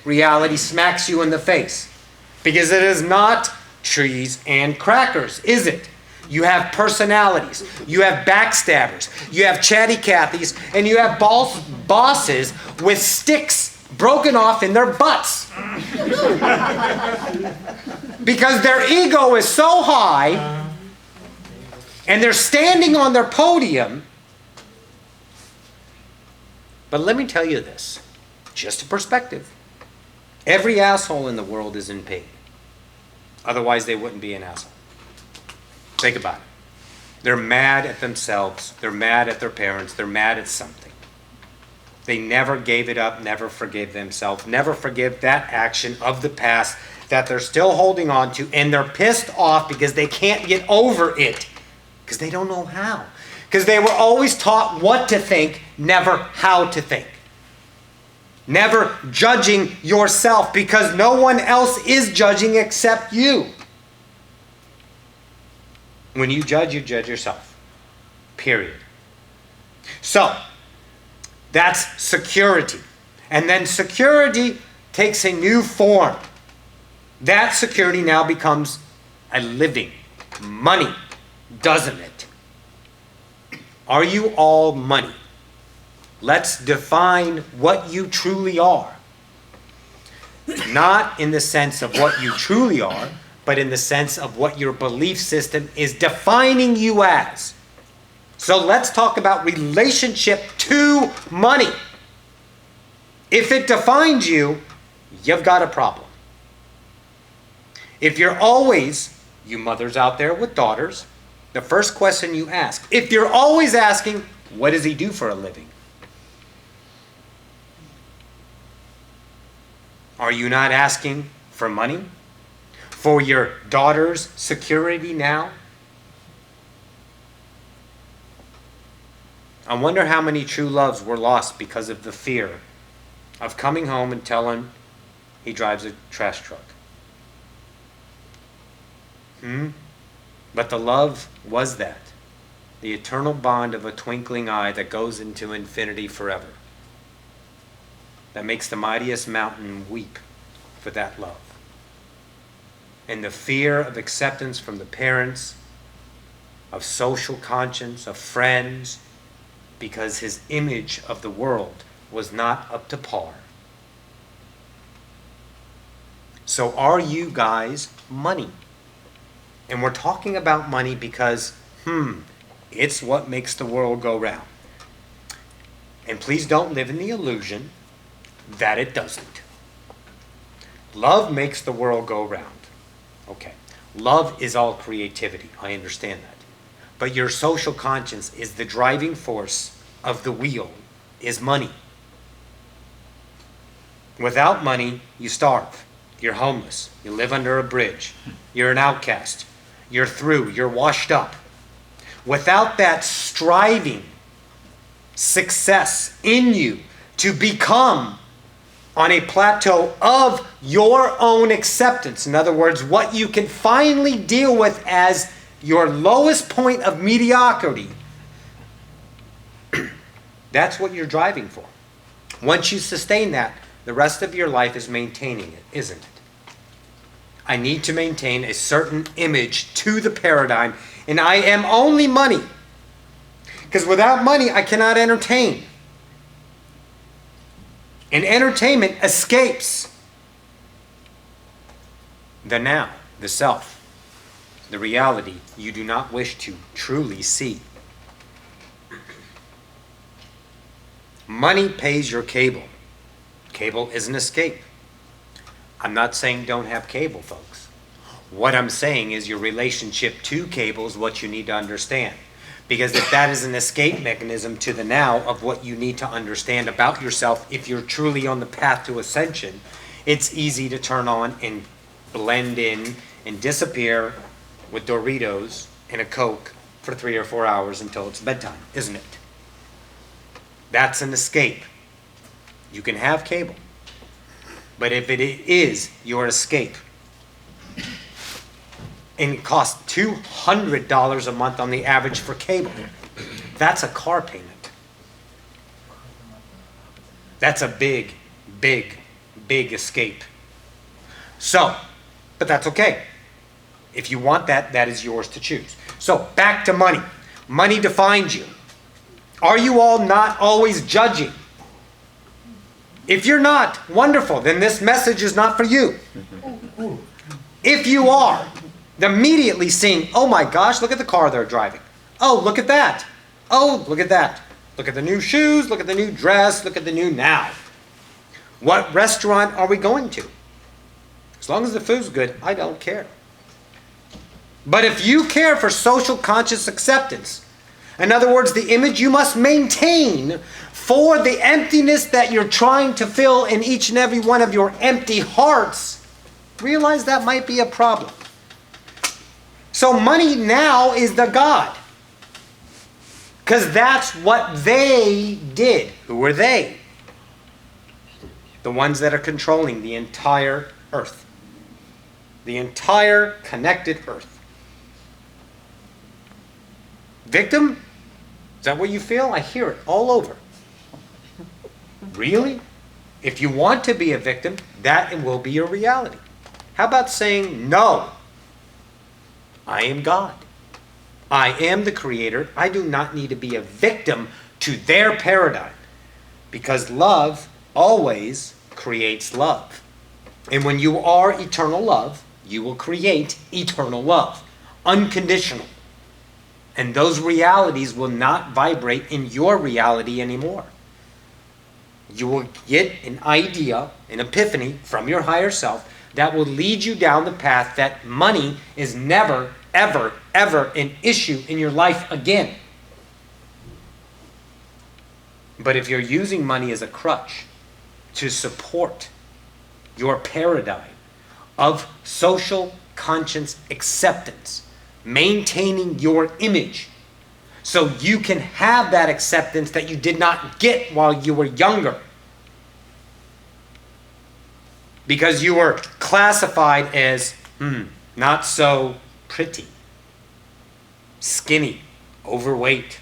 reality smacks you in the face. Because it is not trees and crackers, is it? You have personalities. You have backstabbers. You have chatty Cathys. And you have bosses with sticks broken off in their butts. Because their ego is so high, and they're standing on their podium. But let me tell you this, just a perspective. Every asshole in the world is in pain. Otherwise, they wouldn't be an asshole. Think about it. They're mad at themselves. They're mad at their parents. They're mad at something. They never gave it up, never forgave themselves, never forgive that action of the past that they're still holding on to, and they're pissed off because they can't get over it because they don't know how. Because they were always taught what to think, never how to think. Never judging yourself because no one else is judging except you. When you judge yourself. Period. So, that's security. And then security takes a new form. That security now becomes a living money, doesn't it? Are you all money? Let's define what you truly are. Not in the sense of what you truly are, but in the sense of what your belief system is defining you as. So let's talk about relationship to money. If it defines you, you've got a problem. If you're always, you mothers out there with daughters, the first question you ask, if you're always asking, what does he do for a living? Are you not asking for money? For your daughter's security now? I wonder how many true loves were lost because of the fear of coming home and telling he drives a trash truck. But the love was that. The eternal bond of a twinkling eye that goes into infinity forever. That makes the mightiest mountain weep for that love. And the fear of acceptance from the parents, of social conscience, of friends, because his image of the world was not up to par. So are you guys money? And we're talking about money because, it's what makes the world go round. And please don't live in the illusion that it doesn't. Love makes the world go round. Okay. Love is all creativity. I understand that. But your social conscience is the driving force of the wheel, is money. Without money, you starve. You're homeless. You live under a bridge. You're an outcast. You're through. You're washed up. Without that striving success in you to become on a plateau of your own acceptance, in other words, what you can finally deal with as your lowest point of mediocrity, that's what you're driving for. Once you sustain that, the rest of your life is maintaining it, isn't it? I need to maintain a certain image to the paradigm, and I am only money. Because without money, I cannot entertain. And entertainment escapes the now, the self, the reality you do not wish to truly see. Money pays your cable. Cable is an escape. I'm not saying don't have cable, folks. What I'm saying is your relationship to cable is what you need to understand. Because if that is an escape mechanism to the now of what you need to understand about yourself, if you're truly on the path to ascension, it's easy to turn on and blend in and disappear with Doritos and a Coke for 3 or 4 hours until it's bedtime, isn't it? That's an escape. You can have cable. But if it is your escape, and it costs $200 a month on the average for cable, that's a car payment. That's a big, big, big escape. So, but that's okay. If you want that, that is yours to choose. So, back to money. Money defines you. Are you all not always judging? If you're not, wonderful, then this message is not for you. If you are, immediately seeing, oh my gosh, look at the car they're driving. Oh, look at that. Oh, look at that. Look at the new shoes, look at the new dress, look at the new now. What restaurant are we going to? As long as the food's good, I don't care. But if you care for social conscious acceptance, in other words, the image you must maintain for the emptiness that you're trying to fill in each and every one of your empty hearts, realize that might be a problem. So money now is the God. Because that's what they did. Who were they? The ones that are controlling the entire earth. The entire connected earth. Victim? Is that what you feel? I hear it all over. Really? If you want to be a victim, that will be your reality. How about saying, no, I am God. I am the creator. I do not need to be a victim to their paradigm. Because love always creates love. And when you are eternal love, you will create eternal love. Unconditional. And those realities will not vibrate in your reality anymore. You will get an idea, an epiphany from your higher self that will lead you down the path that money is never, ever, ever an issue in your life again. But if you're using money as a crutch to support your paradigm of social conscience acceptance, maintaining your image so you can have that acceptance that you did not get while you were younger, because you were classified as not so pretty, skinny, overweight,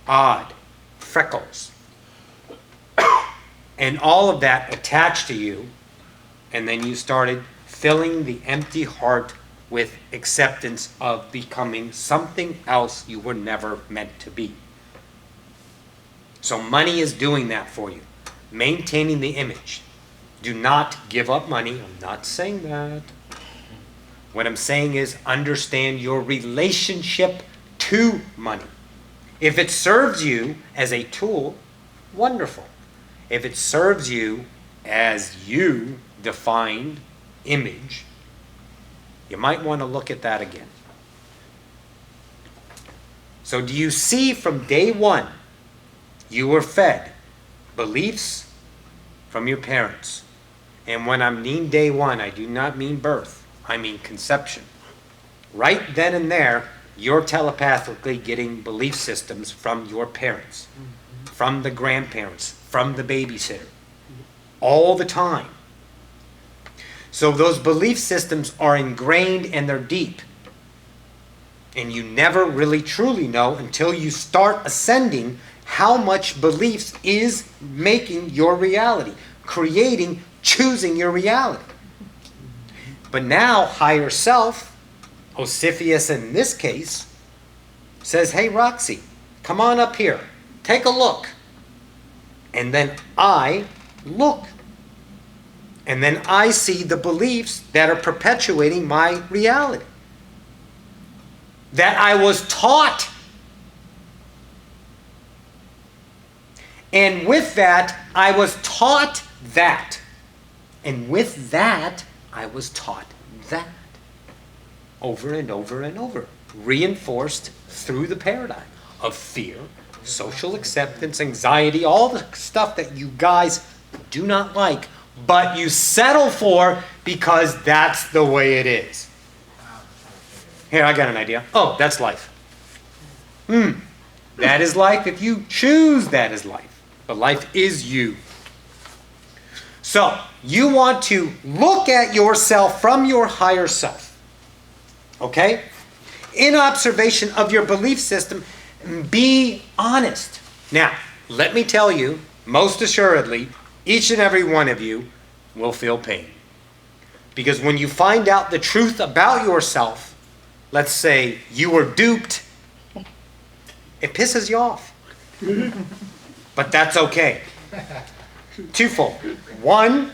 odd, freckles, and all of that attached to you, and then you started filling the empty heart with acceptance of becoming something else you were never meant to be. So money is doing that for you, maintaining the image. Do not give up money. I'm not saying that. What I'm saying is understand your relationship to money. If it serves you as a tool, wonderful. If it serves you as you defined image, you might want to look at that again. So do you see from day one, you were fed beliefs from your parents. And when I mean day one, I do not mean birth. I mean conception. Right then and there, you're telepathically getting belief systems from your parents, from the grandparents, from the babysitter, all the time. So those belief systems are ingrained and they're deep. And you never really truly know until you start ascending how much beliefs is making your reality, creating, choosing your reality. But now higher self, Osiphus in this case, says, hey Roxy, come on up here, take a look. And then I look. And then I see the beliefs that are perpetuating my reality. That I was taught. And with that, I was taught that. And with that, I was taught that. Over and over and over. Reinforced through the paradigm of fear, social acceptance, anxiety, all the stuff that you guys do not like, but you settle for because that's the way it is. Here, I got an idea. Oh, that's life. That is life if you choose that is life. But life is you. So, you want to look at yourself from your higher self. Okay? In observation of your belief system, be honest. Now, let me tell you, most assuredly, each and every one of you will feel pain. Because when you find out the truth about yourself, let's say you were duped, it pisses you off. But that's okay. Twofold. One,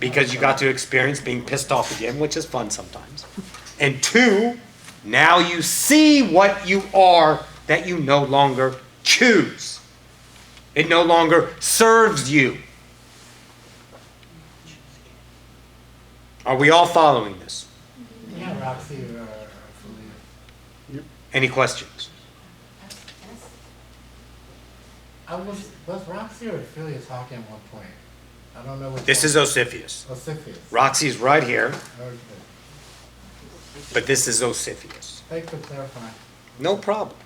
because you got to experience being pissed off again, which is fun sometimes. And two, now you see what you are that you no longer choose. It no longer serves you. Are we all following this? Yeah, Roxy, Any questions? was Roxy or Ophelia talking at one point? I don't know what. This is Osifius. Osifius. Roxy's right here, Okay. but this is Osifius. Thanks for clarifying. No problem.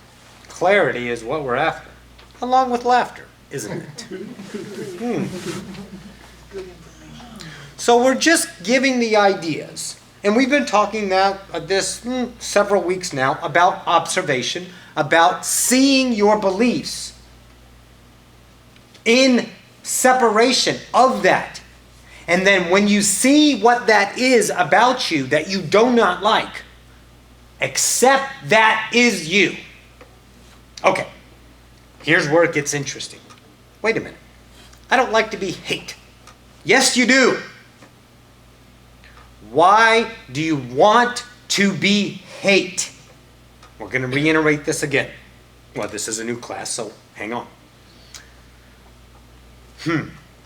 Clarity is what we're after, along with laughter, isn't it? So we're just giving the ideas. And we've been talking now several weeks now about observation, about seeing your beliefs in separation of that. And then when you see what that is about you that you do not like, accept that is you. Okay, here's where it gets interesting. Wait a minute. I don't like to be hate. Yes, you do. Why do you want to be hate? We're going to reiterate this again. Well, this is a new class, so hang on.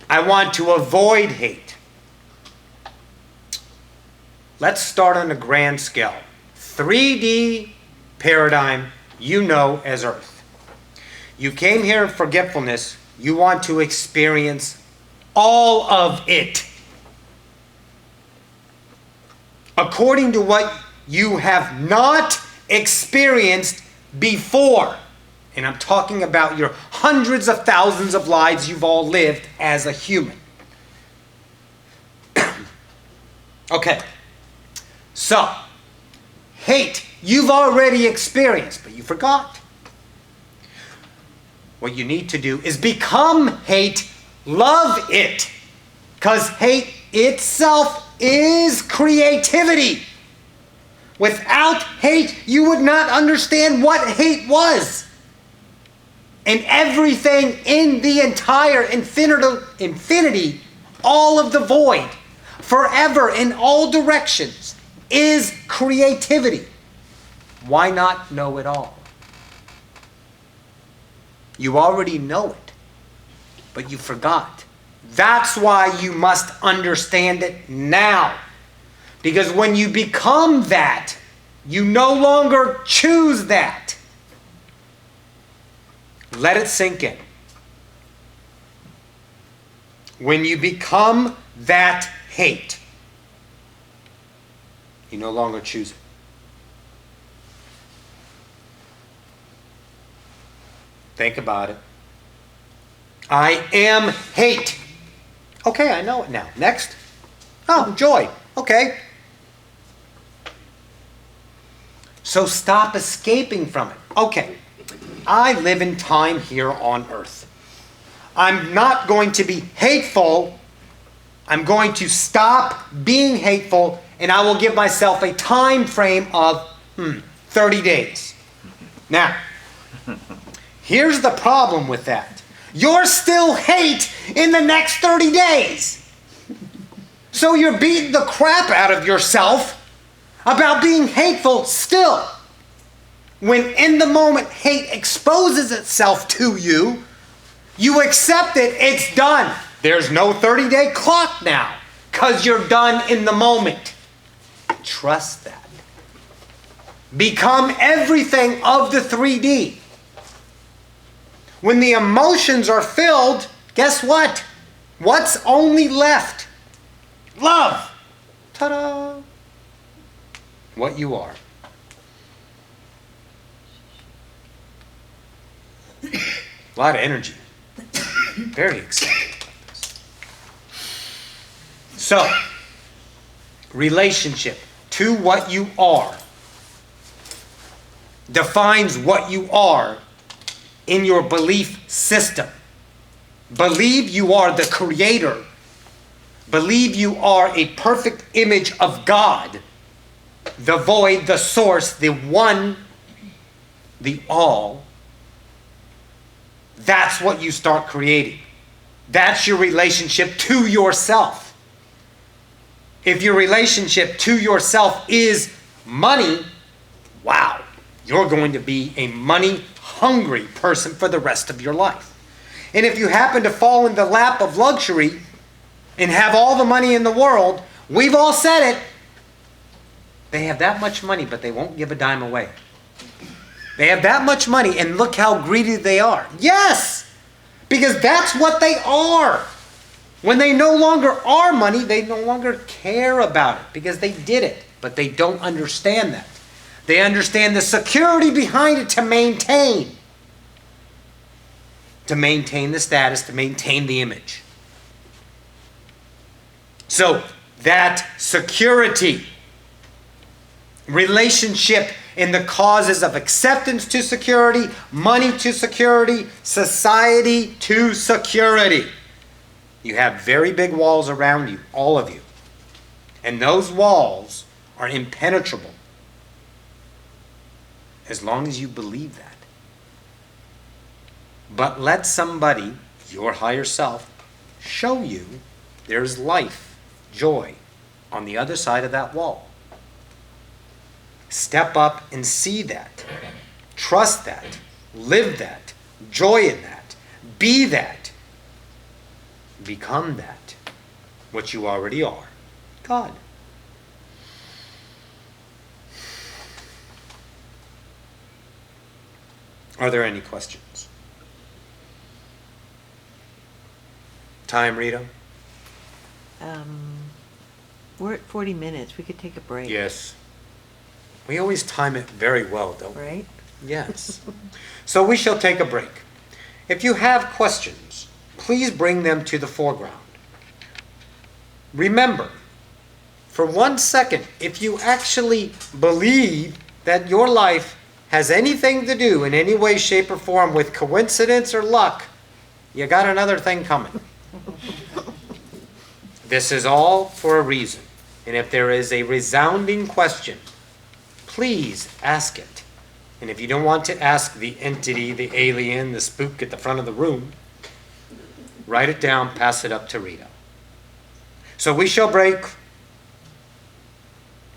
I want to avoid hate. Let's start on a grand scale. 3D paradigm, you know as Earth. You came here in forgetfulness. You want to experience all of it. According to what you have not experienced before. And I'm talking about your hundreds of thousands of lives you've all lived as a human. Okay. So, hate you've already experienced, but you forgot. What you need to do is become hate, love it. Because hate itself is creativity. Without hate, you would not understand what hate was. And everything in the entire infinity, all of the void, forever in all directions, is creativity. Why not know it all? You already know it, but you forgot. That's why you must understand it now. Because when you become that, you no longer choose that. Let it sink in. When you become that hate, you no longer choose it. Think about it. I am hate. Okay, I know it now. Next. Oh, joy. Okay. So stop escaping from it. Okay. I live in time here on earth. I'm not going to be hateful. I'm going to stop being hateful, and I will give myself a time frame of 30 days. Now, here's the problem with that. You're still hate in the next 30 days. So you're beating the crap out of yourself about being hateful still. When in the moment hate exposes itself to you, you accept it, it's done. There's no 30-day clock now because you're done in the moment. Trust that. Become everything of the 3D. When the emotions are filled, guess what? What's only left? Love. Ta-da! What you are. A lot of energy. Very excited about this. So, relationship to what you are defines what you are in your belief system. Believe you are the creator. believe you are a perfect image of God, the void, the source, the one, the all, that's what you start creating. That's your relationship to yourself. If your relationship to yourself is money, wow, you're going to be a money-hungry person for the rest of your life. And if you happen to fall in the lap of luxury and have all the money in the world, we've all said it, they have that much money, but they won't give a dime away. They have that much money, and look how greedy they are. Yes! Because that's what they are. When they no longer are money, they no longer care about it because they did it. But they don't understand that. They understand the security behind it to maintain. To maintain the status, to maintain the image. So, that security, relationship in the causes of acceptance to security, money to security, society to security. You have very big walls around you, all of you. And those walls are impenetrable as long as you believe that. But let somebody, your higher self, show you there's life, joy on the other side of that wall. Step up and see that. Trust that. Live that. Joy in that. Be that. Become that. What you already are. God. Are there any questions? Time, Rita? We're at 40 minutes. We could take a break. Yes. We always time it very well, don't we? Right? Yes. So we shall take a break. If you have questions, please bring them to the foreground. Remember, for 1 second, if you actually believe that your life has anything to do in any way, shape, or form with coincidence or luck, you got another thing coming. This is all for a reason. And if there is a resounding question, please ask it. And if you don't want to ask the entity, the alien, the spook at the front of the room, write it down, pass it up to Rita. So we shall break.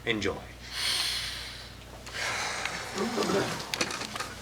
Enjoy.